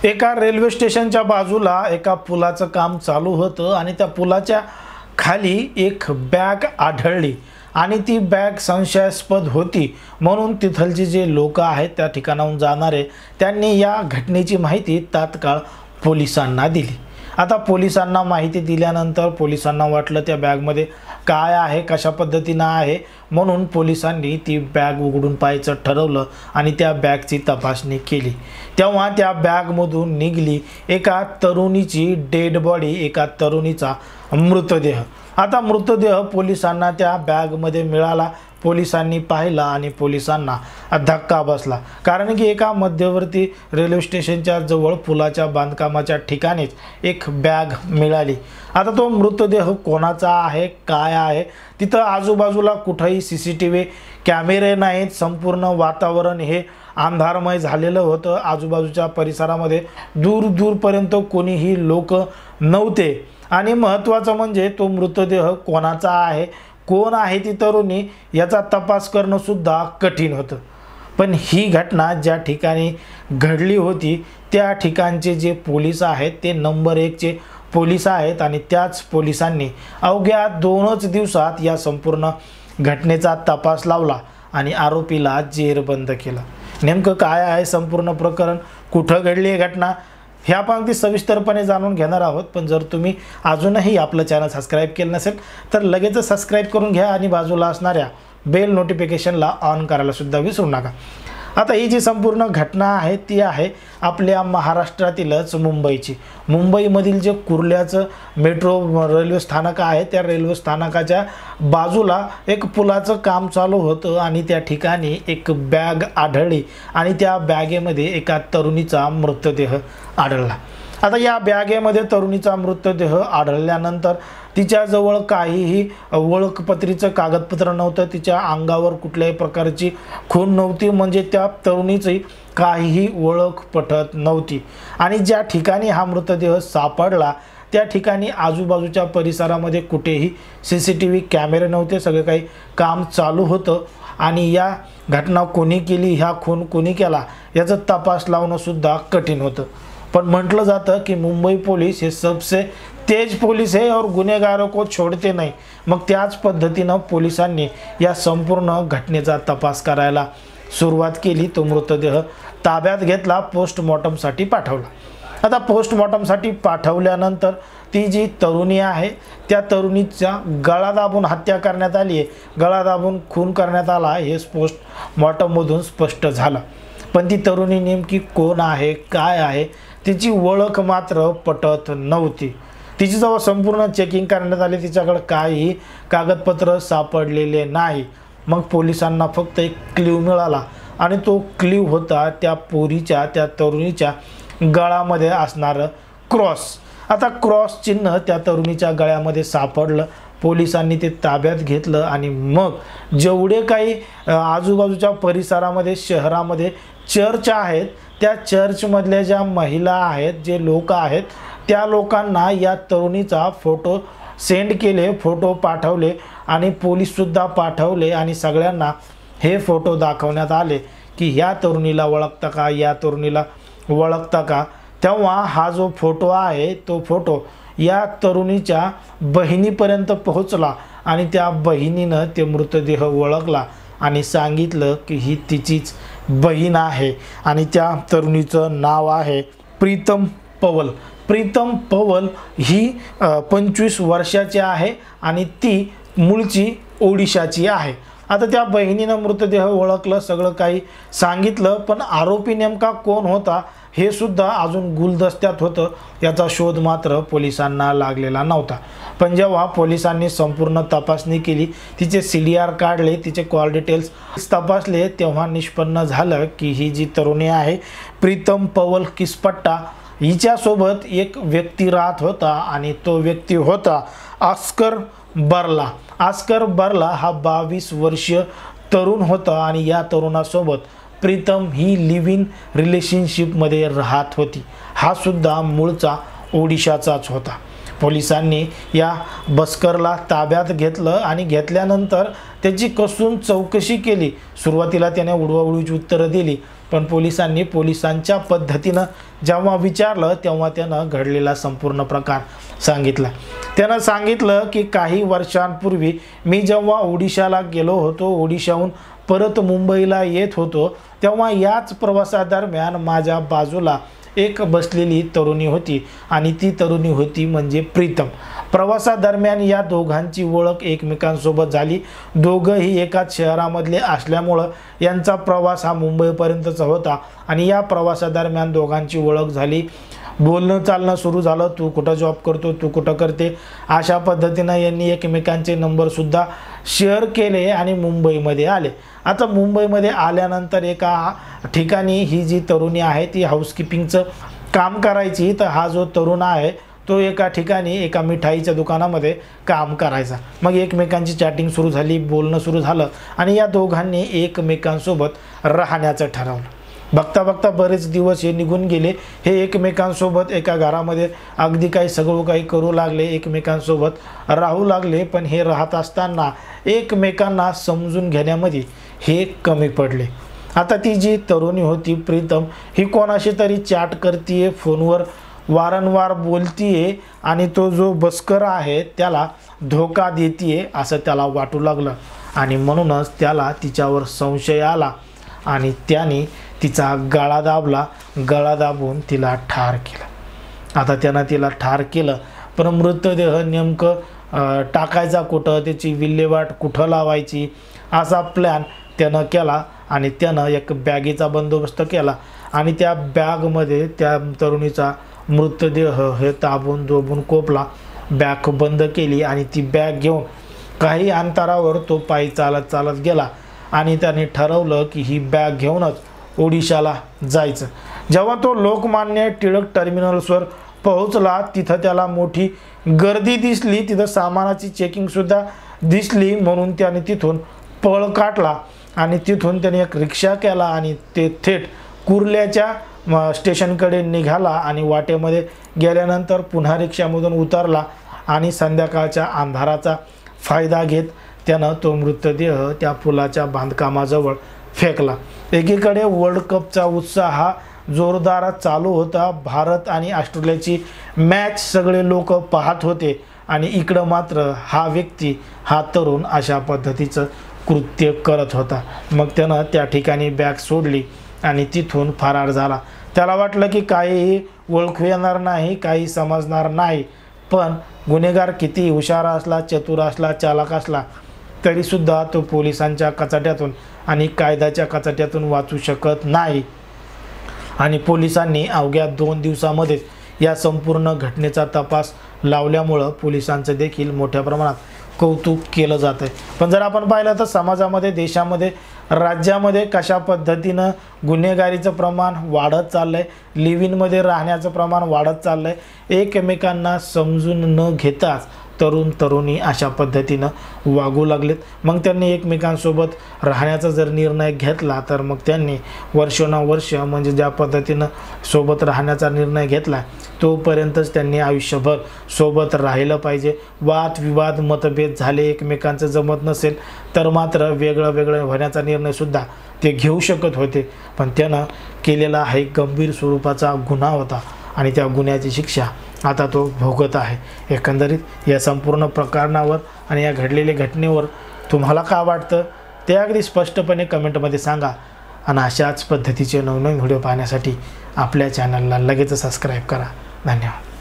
एका रेल्वे स्टेशनच्या बाजूला एका पुलाचं काम चालू होतं आणि त्या पुलाच्या खाली एक बॅग आढळली आणि ती बॅग संशयास्पद होती, म्हणून तिथलचे जे लोक आहेत त्या ठिकाणाहून जाणारे त्यांनी या घटनेची माहिती तात्काळ पोलिसांना दिली। आता पोलिसांना माहिती दिल्यानंतर पोलिसांना वाटलं त्या बॅगमध्ये काय आहे, कशा पद्धतीने आहे, म्हणून पोलिसांनी ती बॅग उघडून पाहायचं ठरवलं आणि त्या बॅगची तपासणी केली। तेव्हा त्या बॅगमधून निघली एका तरुणीची डेड बॉडी, एका तरुणीचा मृतदेह। आता मृतदेह पोलिसांना त्या बॅगमध्ये मिळाला। पोलिसांनी पाहिला आणि पोलिसांना धक्का बसला, कारण की एका मध्यवर्ती रेल्वे स्टेशनच्या जवळ पुलाच्या बांधकामाच्या ठिकाणीच एक बॅग मिळाली। आता तो मृतदेह कोणाचा आहे, काय आहे, तिथं आजूबाजूला कुठेही CCTV कॅमेरे नाहीत। संपूर्ण वातावरण हे अंधारमय झालेलं होतं। आजूबाजूच्या परिसरामध्ये दूर दूरपर्यंत कोणीही लोक नव्हते आणि महत्त्वाचं म्हणजे तो मृतदेह कोणाचा आहे, कोण आहे ती तरुणी, याचा तपास करणं सुद्धा कठीण होतं। पण ही घटना ज्या ठिकाणी घडली होती त्या ठिकाणचे जे पोलीस आहेत ते नंबर 1 चे पोलीस आहेत आणि त्याच पोलिसांनी अवघ्या 2च दिवसात या संपूर्ण घटनेचा तपास लावला आणि आरोपीला जेरबंद केलं। नेमकं काय आहे संपूर्ण प्रकरण, कुठं घडली ही घटना, हे आपण अगदी सविस्तरपणे जाणून घेणार आहोत। पण जर तुम्ही अजूनही आपलं चॅनल सबस्क्राईब केलं नसेल तर लगेच सबस्क्राईब करून घ्या आणि बाजूला असणाऱ्या बेल नोटिफिकेशनला ऑन करायला सुद्धा विसरू नका। आता ही जी संपूर्ण घटना आहे ती आहे आपल्या महाराष्ट्रातीलच मुंबईची। मुंबईमधील जे कुर्ल्याचं मेट्रो रेल्वे स्थानक आहे त्या रेल्वे स्थानकाच्या बाजूला एक पुलाचं काम चालू होतं आणि त्या ठिकाणी एक बॅग आढळली आणि त्या बॅगेमध्ये एका तरुणीचा मृतदेह आढळला। आता या बॅगेमध्ये तरुणीचा मृतदेह आढळल्यानंतर तिच्याजवळ काहीही ओळखपत्रीचं कागदपत्र नव्हतं, तिच्या अंगावर कुठल्याही प्रकारची खून नव्हती, म्हणजे त्या तरुणीची काहीही ओळख पटत नव्हती। आणि ज्या ठिकाणी हा मृतदेह सापडला त्या ठिकाणी आजूबाजूच्या परिसरामध्ये कुठेही CCTV कॅमेरे नव्हते, सगळे काही काम चालू होतं आणि या घटना कोणी केली, ह्या खून कोणी केला याचा तपास लावणं सुद्धा कठीण होतं। पण म्हटलं जातं की मुंबई पोलीस हे सबसे तेज पोलीस है और गुन्हेगारों को छोड़ते नहीं। मग त्याच पद्धतीनं पोलिसांनी या संपूर्ण घटनेचा तपास करायला सुरुवात केली। तो मृतदेह ताब्यात घेतला, पोस्टमॉर्टमसाठी पाठवला। आता पोस्टमॉर्टमसाठी पाठवल्यानंतर ती जी तरुणी आहे त्या तरुणीचा गळा दाबून हत्या करण्यात आली आहे, गळा दाबून खून करण्यात आला हे पोस्टमॉर्टममधून स्पष्ट झालं। पण ती तरुणी नेमकी कोण आहे, काय आहे, तिची ओळख मात्र पटत नव्हती। तिची जेव्हा संपूर्ण चेकिंग करण्यात आली तिच्याकडे काहीही कागदपत्र सापडलेले नाही। मग पोलिसांना फक्त एक क्ल्यू मिळाला आणि तो क्ल्यू होता त्या पोरीच्या, त्या तरुणीच्या गळ्यामध्ये असणारं क्रॉस। आता क्रॉस चिन्ह त्या तरुणीच्या गळ्यामध्ये सापडलं, पोलिसांनी ते ताब्यात घेतलं आणि मग जेवढे काही आजूबाजूच्या परिसरामध्ये शहरामध्ये चर्च आहेत त्या चर्चमधल्या ज्या महिला आहेत, जे लोक आहेत, त्या लोकांना या तरुणीचा फोटो सेंड केले, फोटो पाठवले आणि पोलीससुद्धा पाठवले आणि सगळ्यांना हे फोटो दाखवण्यात आले की या तरुणीला ओळखता का, या तरुणीला ओळखता का। तेव्हा हा जो फोटो आहे तो फोटो या तरुणीच्या बहिणीपर्यंत पोहोचला आणि त्या बहिणीनं ते मृतदेह ओळखला आणि सांगितलं की ही तिचीच बहीण आहे आणि त्या तरुणीचं नाव आहे प्रीतम पवल। प्रीतम पवल ही 25 वर्षाची आहे आणि ती मूळची ओडिशाची आहे। आता त्या बहिणीनं मृतदेह ओळखलं, सगळं काही सांगितलं, पण आरोपी नेमका कोण होता हे सुद्धा अजून गुलदस्त्यात होतं, याचा शोध मात्र पोलिसांना लागलेला नव्हता। पण जेव्हा पोलिसांनी संपूर्ण तपासणी केली, तिचे CDR काढले, तिचे कॉल डिटेल्स तपासले, तेव्हा निष्पन्न झालं की ही जी तरुणी आहे प्रीतम पवल किसपट्टा, हिच्यासोबत एक व्यक्ती राहत होता आणि तो व्यक्ती होता ऑस्कर बर्ला। ऑस्कर बर्ला हा 22 वर्षीय तरुण होता आणि या तरुणासोबत प्रीतम ही लिव्ह इन रिलेशनशिपमध्ये राहत होती। हा सुद्धा मूळचा ओडिशाचाच होता। पोलिसांनी या बस्करला ताब्यात घेतलं आणि घेतल्यानंतर त्याची कसून चौकशी केली। सुरुवातीला त्याने उडवाउडवीची उत्तरं दिली, पण पोलिसांनी पोलिसांच्या पद्धतीनं जेव्हा विचारलं तेव्हा त्यानं घडलेला संपूर्ण प्रकार सांगितला। त्यानं सांगितलं की काही वर्षांपूर्वी मी जेव्हा ओडिशाला गेलो होतो, ओडिशाहून परत मुंबईला येत होतो, तेव्हा याच प्रवासादरम्यान माझ्या बाजूला एक बसलेली तरुणी होती आणि ती तरुणी होती म्हणजे प्रीतम। प्रवासादरम्यान या दोघांची ओळख एकमेकांसोबत झाली। दोघंही एकाच शहरामधले असल्यामुळं यांचा प्रवास हा मुंबईपर्यंतचा होता आणि या प्रवासादरम्यान दोघांची ओळख झाली। बोलणं चालणं सुरू झालं, तू कुठं जॉब करतो, तू कुठं करते, अशा पद्धतीनं यांनी एकमेकांचे नंबरसुद्धा शेअर केले आणि मुंबईमध्ये आले। आता मुंबईमध्ये आल्यानंतर एका ठिकाणी ही जी तरुणी आहे ती हाऊसकीपिंगचं काम करायची, तर हा जो तरुण आहे तो एका ठिकाणी एका मिठाईच्या दुकानामध्ये काम करायचा। मग एकमेकांची चॅटिंग सुरू झाली, बोलणं सुरू झालं आणि या दोघांनी एकमेकांसोबत राहण्याचं ठरवलं। बघता बघता बरेच दिवस हे निघून गेले। हे एकमेकांसोबत एका घरामध्ये अगदी काही सगळं काही करू लागले, एकमेकांसोबत राहू लागले, पण हे राहत असताना एकमेकांना समजून घेण्यामध्ये हे कमी पडले। आता ती जी तरुणी होती प्रीतम, ही कोणाशी तरी चॅट करतीये, फोनवर वारंवार बोलतीये आणि तो जो बस्कर आहे त्याला धोका देतीये असं त्याला वाटू लागलं आणि म्हणूनच त्याला तिच्यावर संशय आला आणि त्याने तिचा गळा दाबला, गळा दाबून तिला ठार केलं। आता त्यानं तिला ठार केलं, पण मृतदेह नेमकं टाकायचा कुठं, त्याची विल्हेवाट कुठं लावायची असा प्लॅन त्यानं केला आणि त्यानं एक बॅगेचा बंदोबस्त केला आणि त्या बॅगमध्ये त्या तरुणीचा मृतदेह हे ताबून जोबून कोपला। बॅग बंद केली आणि ती बॅग घेऊन काही अंतरावर तो पायी चालत चालत गेला आणि त्याने ठरवलं की ही बॅग घेऊनच ओडिशाला जायचं। जेव्हा तो लोकमान्य टिळक टर्मिनल्सवर पोहोचला, तिथं त्याला मोठी गर्दी दिसली, तिथं सामानाची चेकिंगसुद्धा दिसली, म्हणून त्याने तिथून पळ काढला आणि तिथून त्याने एक रिक्षा केला आणि ते थेट कुर्ल्याच्या स्टेशनकडे निघाला आणि वाटेमध्ये गेल्यानंतर पुन्हा रिक्षामधून उतरला आणि संध्याकाळच्या अंधाराचा फायदा घेत त्यानं तो मृतदेह त्या पुलाच्या बांधकामाजवळ फेकला। एकीकडे वर्ल्ड कपचा उत्साह हा जोरदार चालू होता। भारत आणि ऑस्ट्रेलियाची मॅच सगळे लोक पाहत होते आणि इकडं मात्र हा व्यक्ती, हा तरुण अशा पद्धतीचं कृत्य करत होता। मग त्यानं त्या ठिकाणी बॅग सोडली आणि तिथून फरार झाला। त्याला वाटलं की काही ओळखू येणार नाही, काही समजणार नाही, पण गुन्हेगार किती हुशार असला, चतुर असला, चालाक असला तरीसुद्धा तो पोलिसांच्या कचाट्यातून आणि कायद्याच्या कचाट्यातून वाचू शकत नाही आणि पोलिसांनी अवघ्या 2 दिवसामध्ये या संपूर्ण घटनेचा तपास लावल्यामुळं पोलिसांचं देखील मोठ्या प्रमाणात कौतुक केलं जातं। पण जर आपण पाहिलं तर समाजामध्ये, देशामध्ये, राज्यामध्ये कशा पद्धतीनं गुन्हेगारीचं प्रमाण वाढत चाललंय, लिव्ह इनमध्ये राहण्याचं प्रमाण वाढत चाललंय। एकमेकांना समजून न घेताच तरुण तरुणी अशा पद्धतीनं वागू लागलेत। मग त्यांनी एकमेकांसोबत राहण्याचा जर निर्णय घेतला तर मग त्यांनी वर्षोनवर्ष म्हणजे ज्या पद्धतीनं सोबत राहण्याचा निर्णय घेतला तोपर्यंतच त्यांनी आयुष्यभर सोबत राहिलं पाहिजे। वादविवाद, मतभेद झाले, एकमेकांचं जमत नसेल तर मात्र वेगळं वेगळं होण्याचा निर्णयसुद्धा ते घेऊ शकत होते, पण त्यानं केलेला हा एक गंभीर स्वरूपाचा गुन्हा होता आणि त्या गुन्ह्याची शिक्षा आता तो भोगत आहे। एकंदरीत या संपूर्ण प्रकरणावर आणि या घडलेल्या घटनेवर तुम्हाला काय वाटतं ते अगदी स्पष्टपणे कमेंटमध्ये सांगा आणि अशाच पद्धतीचे नवनवीन व्हिडिओ पाहण्यासाठी आपल्या चॅनलला लगेच सबस्क्राईब करा। धन्यवाद।